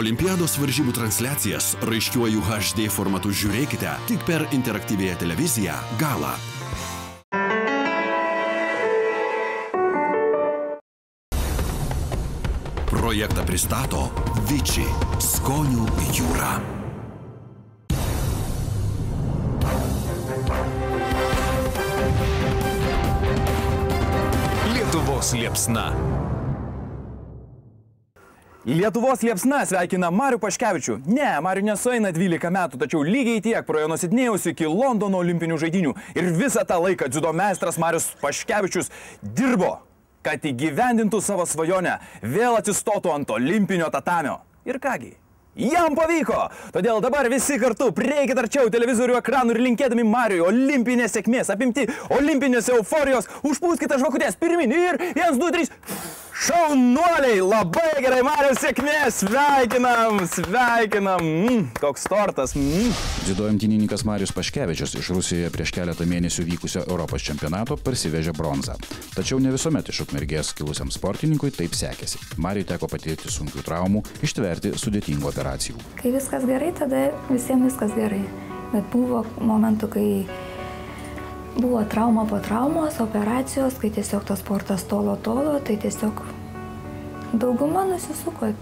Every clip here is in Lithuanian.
Olimpiados varžybų transliacijas raiškiuoju HD formatu žiūrėkite tik per interaktyvėją televiziją Gala. Projektą pristato Vici skonių jūra. Lietuvos liepsna. Lietuvos liepsna sveikina Marių Paškevičių. Ne, Marių nesueina 12 metų, tačiau lygiai tiek praėjo nuo Sidnėjaus iki Londono olimpinių žaidynių. Ir visą tą laiką dziudo meistras Marius Paškevičius dirbo, kad įgyvendintų savo svajonę, vėl atsistotų ant olimpinio tatamio. Ir kągi, jam pavyko! Todėl dabar visi kartu prieikit arčiau televizorių ekranų ir linkėdami Mariui olimpinės sėkmės, apimti olimpinės euforijos, užpūskite žvakutės pirmin ir 1, 2, 3... Šaunuoliai, labai gerai, Mariau, sėkmės, sveikinam, sveikinam, koks tortas. Dziudo imtynininkas Marius Paškevičius iš Rusijoje prieš keletą mėnesių vykusio Europos čempionato parsivežė bronzą. Tačiau ne visuomet iš Ukmergės kilusiam sportininkui taip sekėsi. Mariui teko patirti sunkių traumų, ištverti sudėtingų operacijų. Kai viskas gerai, tada visiems viskas gerai. Bet buvo momentų, kai buvo trauma po traumos, operacijos, kai tiesiog tas sportas tolo, tai tiesiog dauguma nusisuko.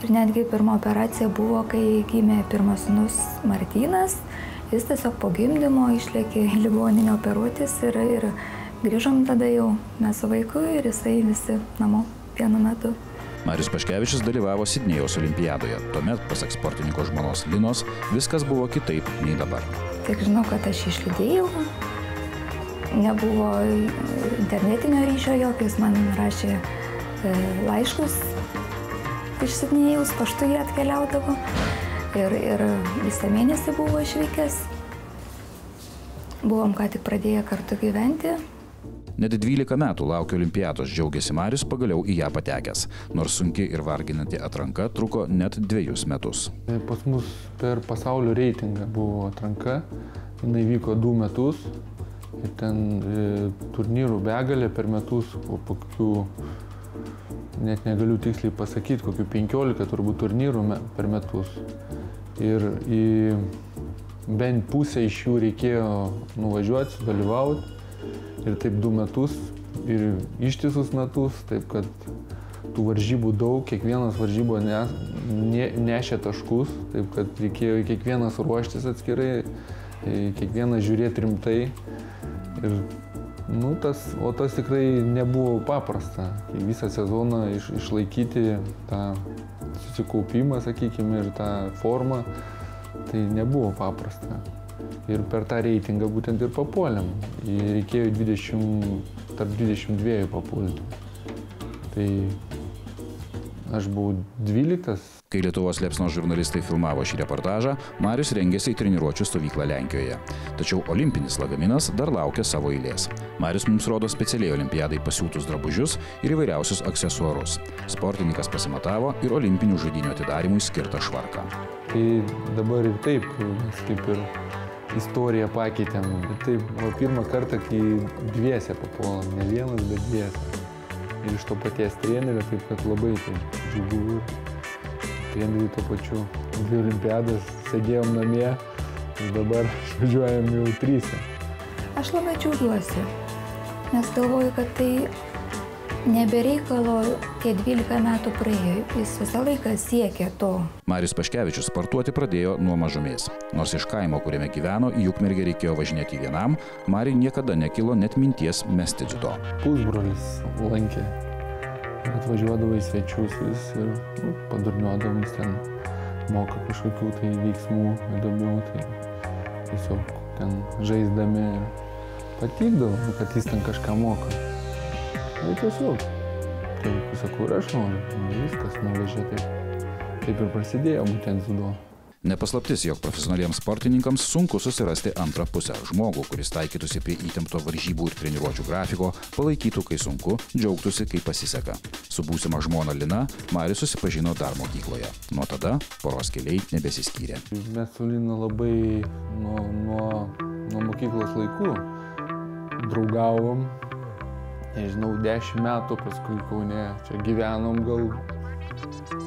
Ir netgi pirma operacija buvo, kai gimė pirmas sūnus Martynas. Jis tiesiog po gimdymo išlėkė į ligoninę operuotis ir grįžom tada jau mes su vaiku ir jisai visi namo vienu metu. Marius Paškevičius dalyvavo Sidnėjaus olimpiadoje. Tuomet, pasak sportininko žmonos Linos, viskas buvo kitaip nei dabar. Tik žinau, kad aš išlydėjau. Nebuvo internetinio ryšio jokio, jis man rašė laiškus iš Sidnėjaus, paštu jie atkeliaudavo ir visą mėnesį buvo išvykęs. Buvom ką tik pradėję kartu gyventi. Net 12 metų laukė olimpiados, džiaugiasi Marius pagaliau į ją patekęs, nors sunki ir varginanti atranka truko net 2 metus. Pas mus per pasaulio reitingą buvo atranka, jinai vyko 2 metus. Ir ten turnyrų begalė per metus, po kokių, net negaliu tiksliai pasakyti, kokių 15 turbūt turnyrų per metus. Ir į bent pusę iš jų reikėjo nuvažiuoti, dalyvauti. Ir taip 2 metus, ir ištisus metus, taip kad tų varžybų daug, kiekvienas varžybo nešė taškus, taip kad reikėjo kiekvienas ruoštis atskirai, kiekvienas žiūrėti rimtai. Ir, tas tikrai nebuvo paprasta. Visą sezoną išlaikyti tą susikaupimą, sakykime, ir tą formą, tai nebuvo paprasta. Ir per tą reitingą būtent ir papuolėm. Ir reikėjo tarp 22 papulti. Tai aš buvau 12. Kai Lietuvos liepsnos žurnalistai filmavo šį reportažą, Marius rengėsi į treniruočių stovyklą Lenkijoje. Tačiau olimpinis lagaminas dar laukia savo eilės. Marius mums rodo specialiai olimpiadai pasiūtus drabužius ir įvairiausius aksesuarus. Sportininkas pasimatavo ir olimpinių žaidynių atidarimui skirtą švarką. Tai dabar ir taip, mes kaip ir istoriją pakeitėm. Taip, pirmą kartą, kai dviese papuolam, ne vienas, bet dviese. Ir iš to paties trenerio, taip kad labai džiugu. Treneriai to pačiu 2 olimpiadas, sėdėjom namie ir dabar važiuojam jau 3. Aš labai džiaugiuosi, nes galvoju, kad tai nebereikalo tie 12 metų praėjo, jis visą laiką siekė to. Marius Paškevičius sportuoti pradėjo nuo mažumės. Nors iš kaimo, kuriame gyveno, į Ukmergę reikėjo važinėti vienam, Mariui niekada nekilo net minties mesti dziudo. Pusbrolis lankė. Atvažiuodavo į svečius vis ir padurniuodavom, jis ten moka kažkokių tai veiksmų įdomių, tai tiesiog ten žaisdami ir patikdavo, kad jis ten kažką moka. Tai tiesiog, tai sakau, ir aš noriu, viskas nuvežė taip ir prasidėjo būtent dziudo. Nepaslaptis, jog profesionaliems sportininkams sunku susirasti antrą pusę. Žmogų, kuris taikytųsi prie įtempto varžybų ir treniruočių grafiko, palaikytų, kai sunku, džiaugtųsi, kai pasiseka. Su būsima žmona Lina Marius susipažino dar mokykloje. Nuo tada poros keliai nebesiskyrė. Mes su Lina labai nuo mokyklos laikų draugavom. Nežinau, 10 metų, paskui Kaune čia gyvenom gal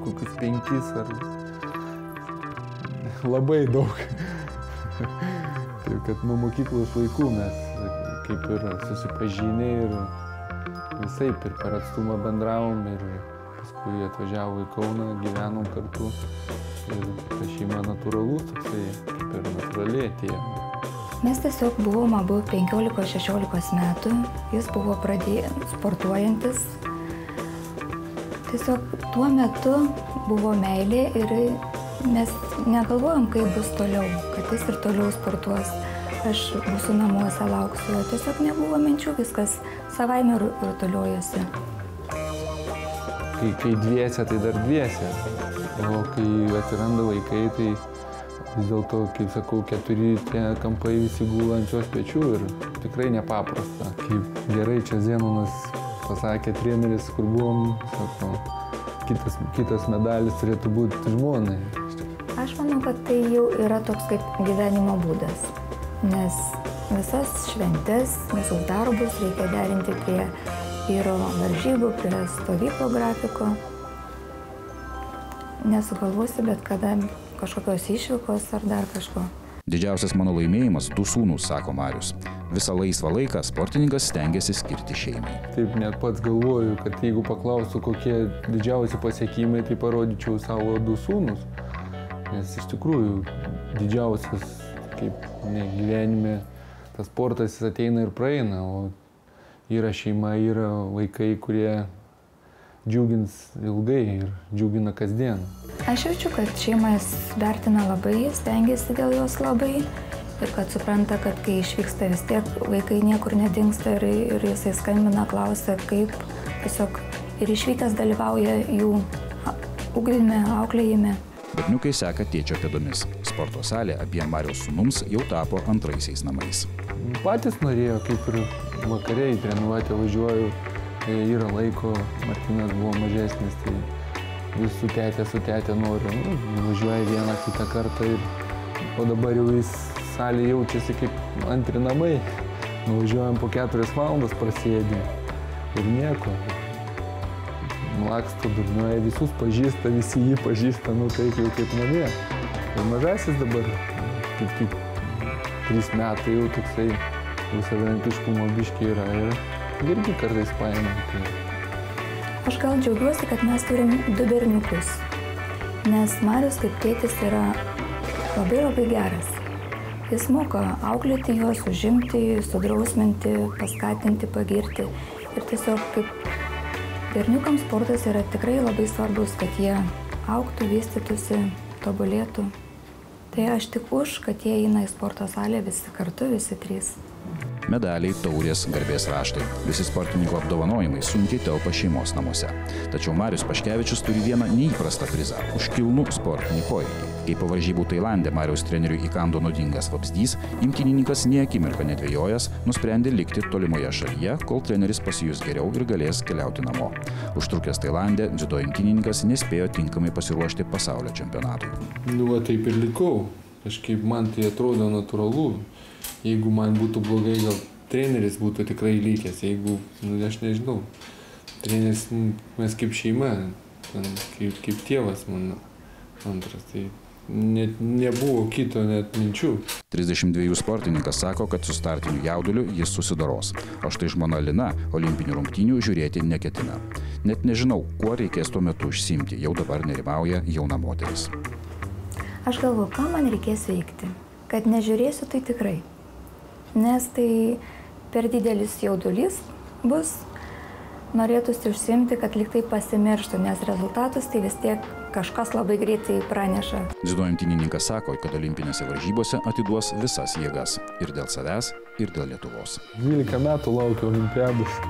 kokius 5 ar labai daug. Taip, kad nuo mokyklos laikų mes kaip ir susipažinę ir visaip ir per atstumą bendravom ir paskui atvažiavo į Kauną, gyvenom kartu ir ta šeima natūralus, toksai kaip ir natūraliai atėjo. Mes tiesiog buvom abu 15-16 metų, jis buvo sportuojantis. Tiesiog tuo metu buvo meilė ir mes negalvojom, kaip bus toliau, kad jis ir toliau sportuos. Aš būsiu namuose, lauksiu, tiesiog nebuvo minčių, viskas savaime rutuliojosi. Kai dviese, tai dar dviese, o kai atsiranda vaikai, tai vis dėlto, kaip sakau, 4 tie kampai visi gula ant jos pečių ir tikrai nepaprasta. Kaip gerai čia Zenonas pasakė treneris, kur buvom, sako, kitas medalis turėtų būti žmonai. Aš manau, kad tai jau yra toks kaip gyvenimo būdas, nes visas šventes, visus darbus reikia derinti prie vyro varžybų, prie stovyklo grafiko. Nesugalvosi, bet kada kažkokios išvykos ar dar kažko. Didžiausias mano laimėjimas 2 sūnūs, sako Marius. Visą laisvą laiką sportininkas stengiasi skirti šeimai. Taip net pats galvoju, kad jeigu paklaustų, kokie didžiausi pasiekimai, tai parodyčiau savo 2 sūnus. Nes iš tikrųjų didžiausias, kaip gyvenime, tas sportas jis ateina ir praeina, o yra šeima, yra vaikai, kurie džiugins ilgai ir džiugina kasdien. Aš jaučiu, kad šeimas vertina labai, stengiasi dėl jos labai ir kad supranta, kad kai išvyksta vis tiek vaikai niekur nedingsta ir jisai skambina, klausia, kaip tiesiog ir išvykęs dalyvauja jų ugdyme, auklėjime. Berniukai seka tėčio pėdomis. Sporto salė abiem Mariaus sūnums jau tapo antraisiais namais. Patys norėjo, kaip ir vakare į treniruotę važiuoju, yra laiko, Martynas buvo mažesnis, tai vis su tetė noriu, važiuoja vieną kitą kartą, o dabar jau jis salė jaučiasi kaip antri namai. Nuvažiuojam po 4 valandas prasėdė ir nieko. Laksto, durniuoja, visus pažįsta, visi jį pažįsta, taip jau kaip namie. Ir mažasis dabar, kaip 3 metai jau toksai, savarankiškumo biškį yra ir irgi kartais paėmė. Aš gal džiaugiuosi, kad mes turim 2 berniukus, nes Marius kaip tėtis yra labai geras. Jis moka auklėti juos, užimti, sudrausminti, paskatinti, pagirti. Ir tiesiog kaip berniukams sportas yra tikrai labai svarbus, kad jie augtų, vystytųsi, tobulėtų. Tai aš tik už, kad jie eina į sporto salę visi kartu, visi 3. Medaliai, taurės, garbės raštai. Visi sportininko apdovanojimai sunkiai telpa šeimos namuose. Tačiau Marius Paškevičius turi vieną neįprastą prizą – už kilnų sportinį poreikį. Kai po varžybų Tailande Mariaus treneriui įkando nuodingas vabzdys, imtynininkas nė akimirką nedvejojęs nusprendė likti tolimoje šalyje, kol treneris pasijus geriau ir galės keliauti namo. Užtrukęs Tailande, dziudo imtynininkas nespėjo tinkamai pasiruošti pasaulio čempionatui. Taip ir likau. Kažkaip man tai atrodo natūralu. Jeigu man būtų blogai, gal treneris būtų tikrai likęs. Jeigu, aš nežinau, treneris mes kaip šeima, kaip tėvas mano antras, tai nebuvo kito net minčių. 32 sportininkas sako, kad su startiniu jauduliu jis susidoros. O štai žmona Lina olimpinių rungtynių žiūrėti neketina. Net nežinau, kuo reikės tuo metu užsiimti, jau dabar nerimauja jauna moteris. Aš galvoju, ką man reikės veikti, kad nežiūrėsiu tai tikrai. Nes tai per didelis jaudulys bus, norėtųsi užsiimti, kad lyg tai pasimirštų, nes rezultatus tai vis tiek kažkas labai greitai praneša. Dziudo imtynininkas sako, kad olimpinėse varžybose atiduos visas jėgas ir dėl savęs, ir dėl Lietuvos. 12 metų laukiu olimpiados,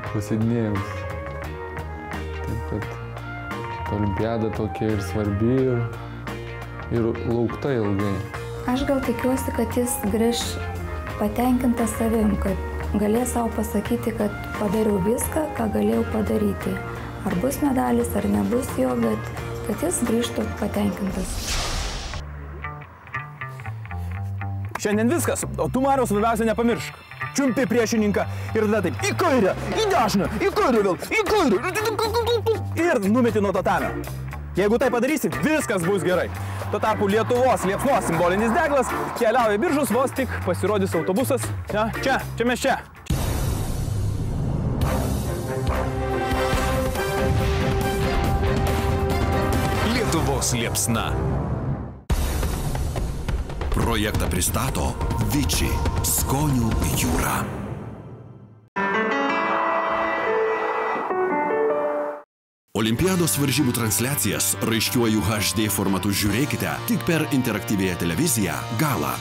pasidinėjus. Taip, kad olimpiada tokia ir svarbi ir laukta ilgai. Aš gal tikiuosi, kad jis grįž patenkintas savim, kad galės savo pasakyti, kad padariau viską, ką galėjau padaryti. Ar bus medalis, ar nebus jo, bet kad jis grįžtų patenkintas. Šiandien viskas, o tu, Mariaus, svarbiausia nepamiršk. Čiumpi priešininką ir tada taip, į kairę, į dešinę, į kairę vėl, į kairę ir numeti nuo tatamio. Jeigu tai padarysi, viskas bus gerai. Tuo tarpu Lietuvos liepsnos simbolinis deglas keliauja Biržus, vos tik pasirodys autobusas. Ja, čia mes čia. Lietuvos liepsna. Projektą pristato Viči skonių jūra. Olimpiados varžybų transliacijas raiškiuoju HD formatu žiūrėkite tik per interaktyviąją televiziją Gala.